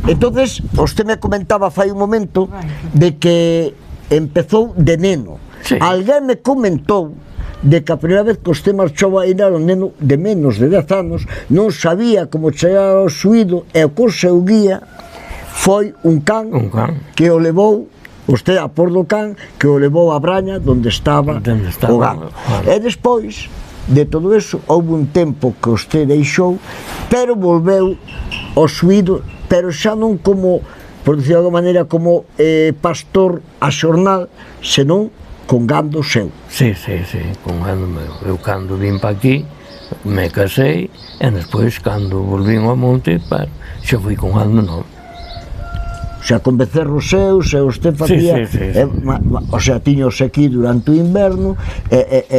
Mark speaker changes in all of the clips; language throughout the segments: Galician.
Speaker 1: entonces, usted me comentaba fai un momento de que empezou de neno.
Speaker 2: Sí.
Speaker 1: Alguén me comentou de que a primeira vez que usted marchou aí era un neno de menos de 10 anos, non sabía como chegar ao suído, e o seu guía foi un can que o levou, usted a por do can, que o levou a Braña onde estaba o gando. E despois de todo eso, houve un tempo que usted deixou, pero volveu ao suído, pero xa non como, por dicir de alguma maneira, como pastor a xornal, senón con gando seu.
Speaker 2: Sí, con gando meu. Eu cando vim pa aquí, me casei, e despois, cando volvín ao monte, xa fui con gando non.
Speaker 1: O sea, con becerros seus, e usted facía...
Speaker 2: Sí.
Speaker 1: O sea, tiños aquí durante o inverno,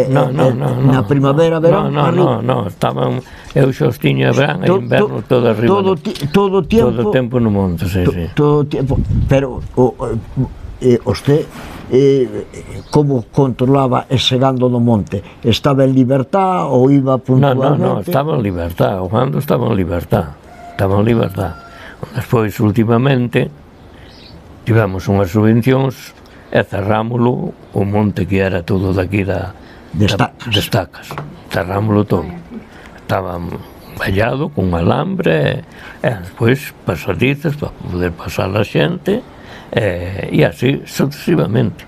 Speaker 1: na primavera, verán...
Speaker 2: Non, estaban... Eu xa os tiña verán e inverno todo arriba.
Speaker 1: Todo o
Speaker 2: tempo no monte, sí.
Speaker 1: Todo o tempo, pero... Usted... como controlaba ese gando no monte? Estaba en libertad ou iba puntualmente?
Speaker 2: Non, estaba en libertad, o gando estaba en libertad. Despois, últimamente, tivemos unhas subvencións e cerrámolo o monte que era todo daqui de Estacas. Cerrámolo todo. Estaba vallado con alambre e despois pasadizas para poder pasar a xente e así sucesivamente.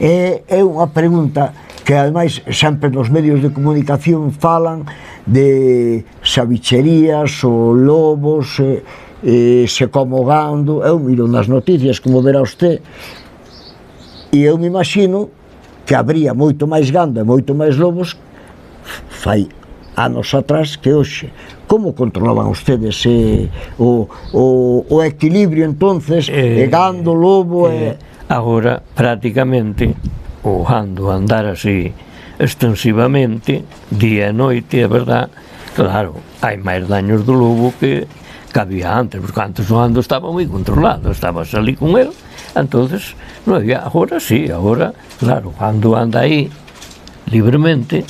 Speaker 1: É unha pregunta que ademais sempre nos medios de comunicación falan de sabicherías ou lobos, se como gando. Eu miro nas noticias, como verá usted, e eu me imagino que habría moito máis gando e moito máis lobos fai anos atrás que hoxe. Como controlaban ustedes o equilibrio entonces, gando, lobo e...
Speaker 2: Agora, prácticamente, o gando andar así extensivamente, día e noite, é verdad, claro, hai máis daños do lobo que había antes, porque antes o gando estaba moi controlado, estaba ali con el, entonces non había. Agora sí, claro, gando anda aí libremente,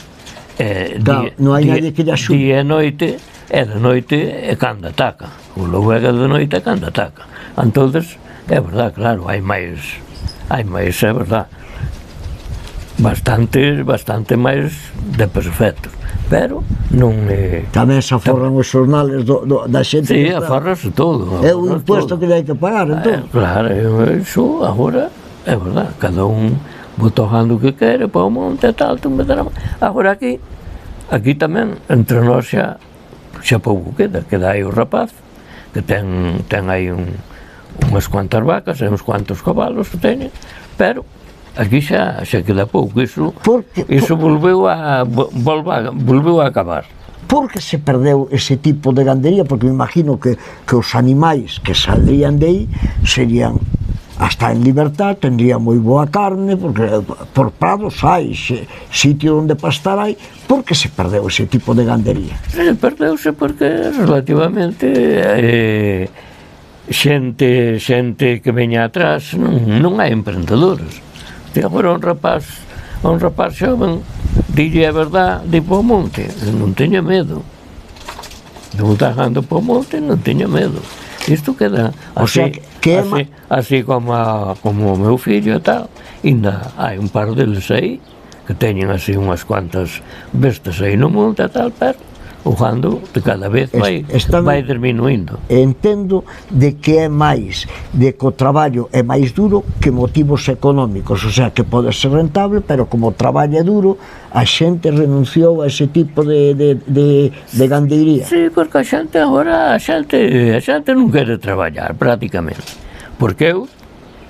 Speaker 1: non hai nadie que lle axude.
Speaker 2: Día e noite, e de noite é cando ataca, o lobo é de noite é cando ataca. Entonces, é verdad, claro, hai máis, é verdad, bastante máis de perfectos, pero non é...
Speaker 1: Tamén se aforran os xornales da xente.
Speaker 2: Sí, aforrase todo.
Speaker 1: É un impuesto que hai que pagar, entón.
Speaker 2: Claro, iso agora, é verdad, cada un bota o gando que quere, para o monte e tal, agora aquí tamén, entre nós xa pouco queda aí o rapaz, que ten aí unhas cuantas vacas e uns cuantos cabalos que teñen, pero aquí xa queda pouco, iso volveu a acabar.
Speaker 1: Por que se perdeu ese tipo de gandería? Porque me imagino que os animais que saldrían de aí serían hasta en libertad, tendrían moi boa carne, porque por prados hai sitio onde pastar hai. Por que se perdeu ese tipo de gandería?
Speaker 2: Perdeuse porque relativamente xente que veña atrás non hai emprendedores. Agora un rapaz xoven, dille a verdad, di po monte, non teña medo. Non está gando po monte, non teña medo. Isto queda así como o meu fillo e tal, ainda hai un par deles aí que teñen así unhas cuantas bestas aí no monte e tal, pero o gando de cada vez vai disminuindo.
Speaker 1: Entendo de que é máis, de que o traballo é máis duro que motivos económicos, o sea, que pode ser rentable, pero como o traballo é duro, a xente renunciou a ese tipo de gandeiría.
Speaker 2: Sí, porque a xente agora, a xente non quere traballar, prácticamente, porque eu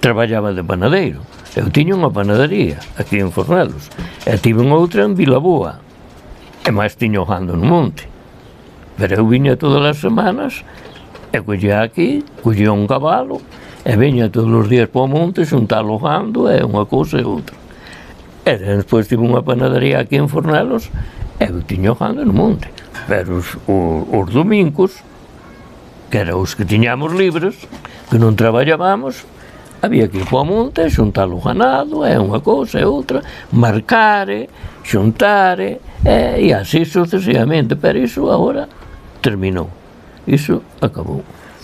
Speaker 2: traballaba de panadeiro, eu tiña unha panadería aquí en Fornelos, e tive outra en Vilaboa, e máis tiño gando no monte, pero eu viña todas as semanas e collía aquí, collía un cabalo e viña todos os días para o monte xuntalo gando e unha cousa e outra, e despois tive unha panadería aquí en Fornelos e eu tiño gando no monte, pero os domingos, que eran os que tiñamos libres, que non traballábamos, había que ir para o monte, xuntar o ganado, é unha cousa e outra, marcar, xuntar, e así sucesivamente, pero iso agora terminou, iso acabou.